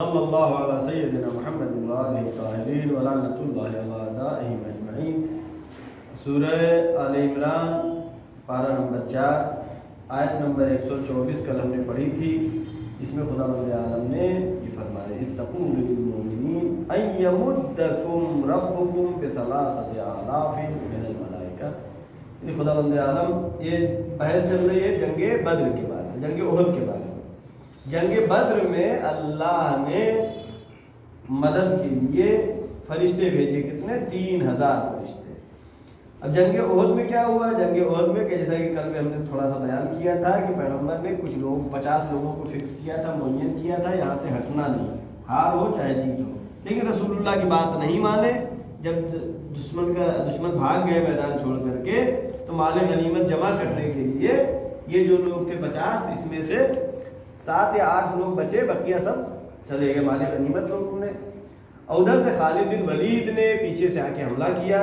صلی اللہ علیہ سیدنا محمد وآلہ الطاہرین ولعنۃ اللہ علی اعدائہم اجمعین۔ سورہ آل عمران پارہ نمبر 4 آیت نمبر 124 کل ہم نے پڑھی تھی۔ اس میں خداوند عالم نے یہ فرمایا استقول للمؤمنین ان یمدکم ربکم بثلاثۃ آلاف من الملائکہ۔ یہ خداوند عالم یہ بحث چل رہی ہے جنگ بدر کے بارے میں، جنگ احد کے بارے میں۔ جنگ بدر میں اللہ نے مدد کے لیے فرشتے بھیجے، کتنے؟ 3000 فرشتے۔ اب جنگ احد میں کیا ہوا؟ جنگ احد میں کہ جیسا کہ کل میں ہم نے تھوڑا سا بیان کیا تھا کہ پیغمبر نے کچھ لوگ 50 لوگوں کو فکس کیا تھا، معین کیا تھا، یہاں سے ہٹنا نہیں، ہار ہو چاہے جیت ہو۔ لیکن رسول اللہ کی بات نہیں مانے، جب دشمن بھاگ گئے میدان چھوڑ کر کے، تو مال غنیمت جمع کرنے کے لیے یہ جو لوگ تھے 50، اس میں سے 7 یا 8 لوگ بچے، بقیہ سب چلے گئے مال غنیمت لوگوں نے۔ اور ادھر سے خالد بن ولید نے پیچھے سے آ کے حملہ کیا،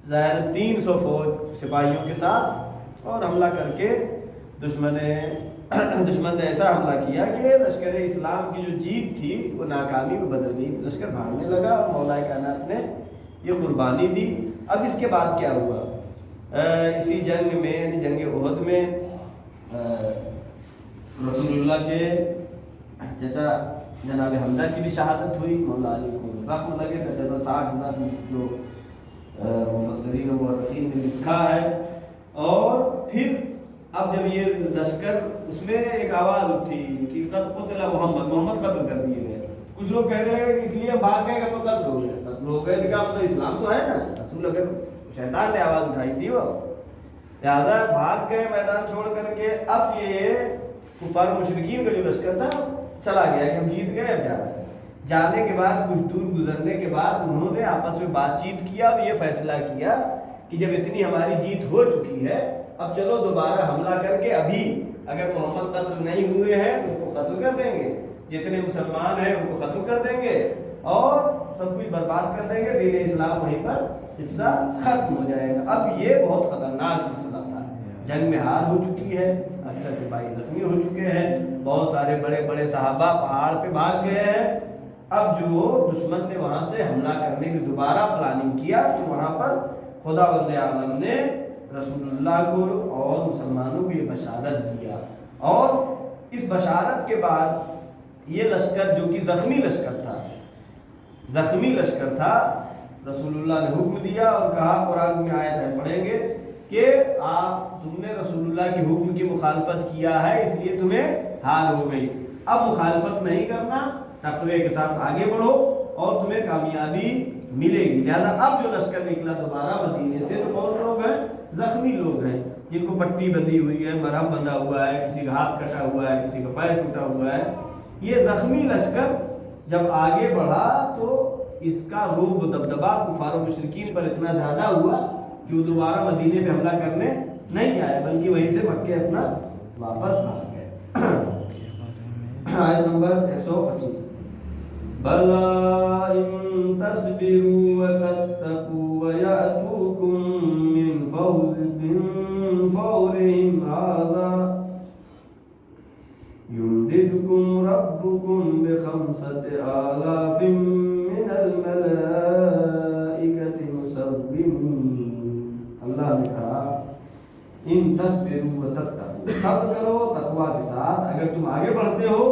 ظاہر 300 فوج سپاہیوں کے ساتھ، اور حملہ کر کے دشمن نے ایسا حملہ کیا کہ لشکر اسلام کی جو جیت تھی وہ ناکامی میں بدل گئی، لشکر بھاگنے لگا اور مولا کائنات نے یہ قربانی دی۔ اب اس کے بعد کیا ہوا؟ اسی جنگ میں یعنی جنگ احد میں رسول اللہ کے چچا جناب حمزہ کی بھی شہادت ہوئی، مولا علی کو زخم لگے، تقریباً 60,000 جو مفسرین و مورخین نے لکھا ہے۔ اور پھر اب جب یہ لشکر، اس میں ایک آواز اٹھی کہ قد قتل محمد قتل کر دیے گئے۔ کچھ لوگ کہہ رہے ہیں کہ اس لیے بھاگ گئے کہ قتل ہو گئے، قتل ہو گئے لیکن اب تو اسلام تو ہے نا، رسول اگر شیطان نے آواز اٹھائی تھی وہ، لہٰذا بھاگ گئے میدان چھوڑ کر کے۔ اب یہ کفار مشرکین کا جو لشکر تھا چلا گیا کہ ہم جیت گئے، اب جا رہے ہیں۔ جانے کے بعد کچھ دور گزرنے کے بعد انہوں نے آپس میں بات چیت کیا، اب یہ فیصلہ کیا کہ جب اتنی ہماری جیت ہو چکی ہے، اب چلو دوبارہ حملہ کر کے ابھی اگر محمد قتل نہیں ہوئے ہیں تو ان کو قتل کر دیں گے، جتنے مسلمان ہیں ان کو ختم کر دیں گے اور سب کچھ برباد کر دیں گے، دین اسلام وہیں پر حصہ ختم ہو جائے گا۔ اب یہ بہت خطرناک مسئلہ تھا، جنگ میں ہار ہو چکی ہے، اکثر سپاہی زخمی ہو چکے ہیں، بہت سارے بڑے بڑے صحابہ پہاڑ پہ بھاگ گئے ہیں۔ اب جو دشمن نے وہاں سے حملہ کرنے کی دوبارہ پلاننگ کیا تو وہاں پر خداوند عالم نے رسول اللہ کو اور مسلمانوں کو یہ بشارت دیا، اور اس بشارت کے بعد یہ لشکر جو کہ زخمی لشکر تھا، رسول اللہ نے حکم دیا اور کہا، قرآن میں آیت ہے پڑھیں گے کہ تم نے رسول اللہ کے حکم کی مخالفت کیا ہے اس لیے تمہیں ہار ہو گئی، اب مخالفت نہیں کرنا، تقوی کے ساتھ آگے بڑھو اور تمہیں کامیابی ملے گی۔ لہذا اب جو لشکر نکلا دوبارہ مدینے سے، تو کون لوگ ہیں؟ زخمی لوگ ہیں، جن کو پٹی بندھی ہوئی ہے، مرہم بندھا ہوا ہے، کسی کا ہاتھ کٹا ہوا ہے، کسی کا پیر ٹوٹا ہوا ہے۔ یہ زخمی لشکر جب آگے بڑھا تو اس کا روب و دبدبا کفار و مشرکین پر اتنا زیادہ ہوا کہ وہ دوبارہ مدینے میں حملہ کرنے نہیں آئے، بلکہ وہیں سے مکے اپنا واپس بھاگ گئے۔ آیت نمبر 125 بَلَا إِن تَصْبِرُوا وَتَتَّقُوا وَيَأْتُوكُم مِّن فَوْرِهِمْ هَٰذَا يُمْدِدْكُمْ رَبُّكُمْ بِخَمْسَةِ آلَافٍ مِّنَ الْمَلَائِكَةِ مُسَوِّمِينَ۔ اللہ نے کہا ان تصبروا وتتقوا، صبر کرو تقوی کے ساتھ، اگر تم آگے بڑھتے ہو،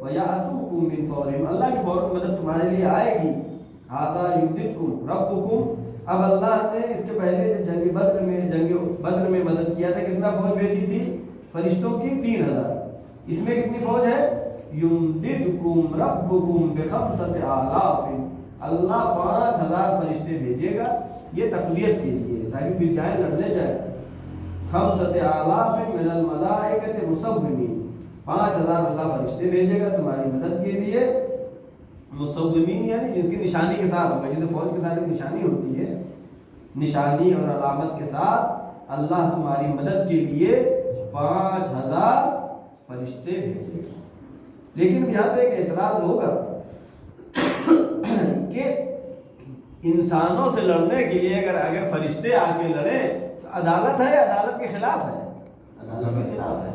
وَيَأْتُوكُم مِّن فَوْرِهِمْ، اللہ کی فوراً مدد تمہارے لیے آئے گی، هَٰذَا يُمْدِدْكُمْ رَبُّكُمْ۔ اب اللہ نے اس کے پہلے جنگ بدر میں مدد کیا تھا، کتنا فوج بھیجی تھی؟ فرشتوں کی 3000۔ اس میں کتنی فوج ہے؟ يُمْدِدْكُمْ رَبُّكُمْ بِخَمْسَةِ آلَافٍ، اللہ 5000 فرشتے بھیجے گا، یہ تقویت کے لیے تاکہ پھر جائیں لڑنے جائیں۔ 5 آلاف من الملائکۃ مصومین، 5000 اللہ فرشتے بھیجے گا تمہاری مدد کے لیے، مصومین یعنی جس کی نشانی کے ساتھ ہوگا، جیسے فوج کے ساتھ ایک نشانی ہوتی ہے، نشانی اور علامت کے ساتھ اللہ تمہاری مدد کے لیے 5000 فرشتے بھیجے گا۔ لیکن یہاں پہ ایک اعتراض ہوگا کہ انسانوں سے لڑنے کے لیے اگر فرشتے آ کے لڑیں تو عدالت ہے، عدالت کے خلاف ہے، عدالت کے خلاف ہے،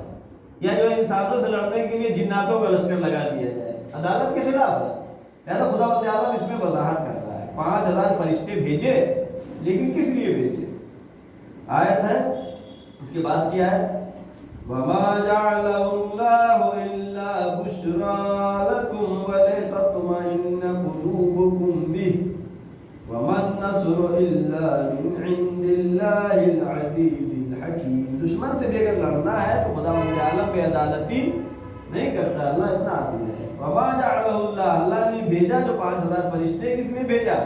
یا جو انسانوں سے لڑنے کے لیے جناتوں کا لشکر لگا دیا جائے، عدالت کے خلاف ہے. لہذا خدا تعالیٰ اس میں وضاحت کر رہا ہے 5000 فرشتے بھیجے، لیکن کس لیے بھیجے؟ آیت ہے اس کے بعد کیا ہے؟ وَمَا جَعَلَهُ اللَّهُ إِلَّا بُشْرَىٰ لَكُمْ وَلِتَطْمَئِنَّ قُلُوبُكُمْ بِهِ وَمَا النَّصْرُ إِلَّا مِنْ عِندِ اللَّهِ الْعَزِيزِ الْحَكِيمِ. دشمن سے بھی اگر لڑنا ہے تو خدا عالم بے عدالتی نہیں کرتا، اللہ اتنا عادل ہے. وَمَا جَعَلَهُ اللَّهُ، اللہ نے بھیجا جو 5000 فرشتے، کس نے بھیجا؟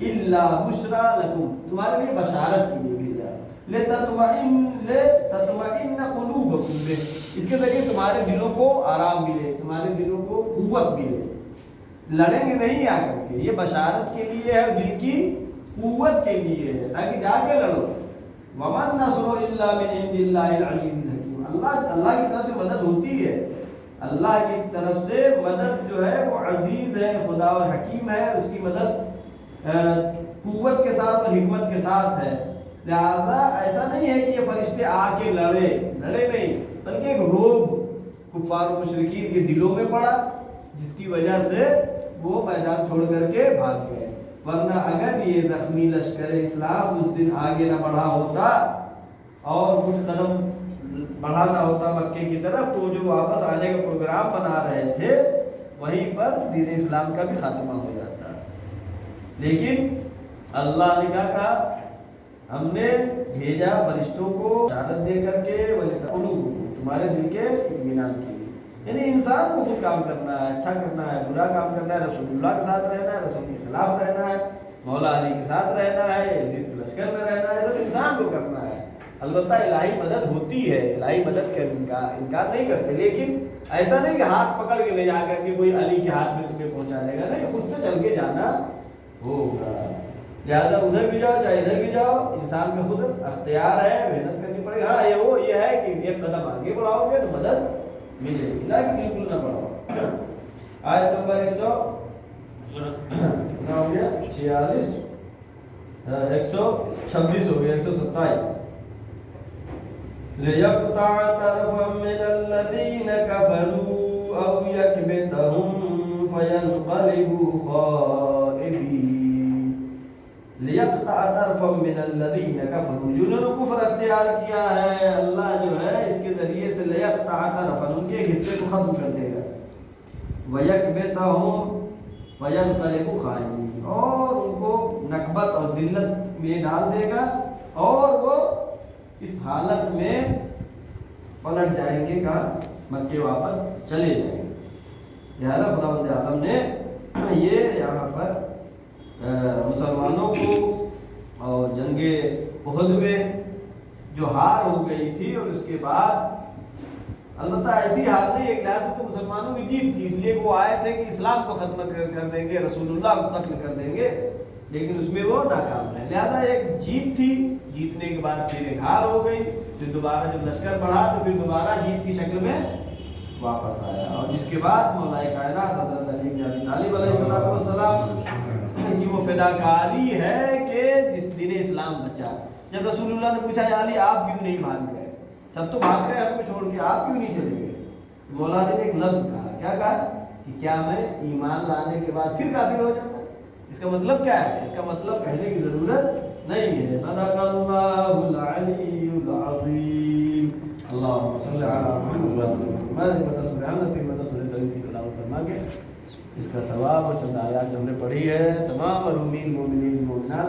إِلَّا بُشْرَىٰ لَكُمْ، تمہارے لیے بشارت کے لیے بھیجا. لِتَطْمَئِنَّ قُلُوبُكُمْ بِهِ، اس کے ذریعے تمہارے دلوں کو آرام ملے، تمہارے دلوں کو قوت ملے. لڑیں گے نہیں آ کر کے، یہ بشارت کے لیے ہے، دل کی قوت کے لیے ہے، تاکہ جا کے لڑو. وَمَا النَّصْرُ إِلَّا مِنْ عِندِ اللَّهِ الْعَزِيزِ الْحَكِيمِ. اللہ کی طرف سے مدد ہوتی ہے، اللہ کی طرف سے مدد جو ہے وہ عزیز ہے، خدا اور حکیم ہے، اس کی مدد قوت کے ساتھ اور حکمت کے ساتھ ہے. لہذا ایسا نہیں ہے کہ یہ فرشتے آ کے لڑے نہیں، بلکہ ایک روب کفار و مشرکین کے دلوں میں پڑا، جس کی وجہ سے وہ میدان چھوڑ کر کے بھاگ گئے. ورنہ اگر یہ زخمی لشکر اسلام اس دن آگے نہ بڑھا ہوتا اور کچھ قدم بڑھانا ہوتا مکے کی طرف، تو جو واپس آنے کا پروگرام بنا رہے تھے وہیں پر دین اسلام کا بھی خاتمہ ہو جاتا. لیکن اللہ نے کیا کہا؟ ہم نے بھیجا فرشتوں کو بشارت دے کر کے تمہارے دل کے اطمینان کے لیے. یعنی انسان کو خود کام کرنا ہے، اچھا کرنا ہے، برا کام کرنا ہے، رسول اللہ کے ساتھ رہنا ہے، رسول کے خلاف رہنا ہے، مولا علی کے ساتھ رہنا ہے، یزید کے لشکر میں رہنا ہے، سب انسان کو کرنا ہے. البتہ الہی مدد ہوتی ہے، الہی مدد کا انکار نہیں کرتے، لیکن ایسا نہیں کہ ہاتھ پکڑ کے لے جا کر کے کوئی علی کے ہاتھ میں تمہیں پہنچا دے گا، نہیں، خود سے چل کے جانا ہوگا. لہٰذا ادھر بھی جاؤ چاہے ادھر بھی جاؤ، انسان میں خود اختیار ہے، محنت کرنی پڑے گی. ہاں یہ ہے کہ ایک قدم آگے بڑھاؤ گے تو مدد ملے گی، نہ کہ بالکل نہ بڑھاؤ. آیت نمبر 100 کتنا ہو گیا؟ 46 126 ہو گیا، 127. لِيَقْطَعَ طَرْفًا مِّنَ الَّذِينَ كَفَرُوا أَوْ يَكْبِتَهُمْ فَيَنقَلِبُوا خَائِبِينَ. لِيَقْطَعَ طَرْفًا مِّنَ الَّذِينَ كَفَرُوا، جنہوں نے کفر اختیار کیا ہے، اللہ جو ہے اس کے ذریعے سے لِيَقْطَعَ طَرْفًا، ان کے حصے کو ختم کر دے گا. وَيَكْبِتَهُمْ فَيَنقَلِبُوا خَائِبِينَ، اور ان کو نکبت اور ذلت میں ڈال دے گا، اور وہ اس حالت میں پلٹ جائیں گے کہ مکے واپس چلے جائیں گے. لہذا خداوند عالم نے یہ یہاں پر مسلمانوں کو اور جنگ احد میں جو ہار ہو گئی تھی، اور اس کے بعد البتہ ایسی حال نہیں، ایک لحاظ سے تو مسلمانوں کی جیت تھی، اس لیے وہ آئے تھے کہ اسلام کو ختم کر دیں گے، رسول اللہ کو قتل کر دیں گے، لیکن اس میں وہ ناکام رہے. لہذا ایک جیت تھی، جیتنے کے بعد پھر ایک ہار ہو گئی، پھر دوبارہ جب لشکر بڑھا تو پھر دوبارہ جیت کی شکل میں واپس آیا. اور جس کے بعد مولا کائنات حضرت علی بن ابی طالب علیہ السلام کی وہ فداکاری ہے کہ جس دین اسلام بچا. جب رسول اللہ نے پوچھا یا علی آپ کیوں نہیں بھاگ گئے، سب تو بھاگ گئے ہم کو چھوڑ کے، آپ کیوں نہیں چلے گئے؟ مولا علی نے ایک لفظ کہا، کیا کہا؟ کہ کیا میں ایمان لانے کے بعد پھر کافر ہو جاتا؟ اس کا مطلب کیا ہے؟ اس کا مطلب کہنے کی ضرورت نہیں ہے. صدق اللہ العلی العظیم. اللہم صلی علی محمد سبحانک کی تلاوت فرما کے اس کا ثواب اور چند آیات جو ہم نے پڑھی ہے تمام مرحومین مومنین مومنات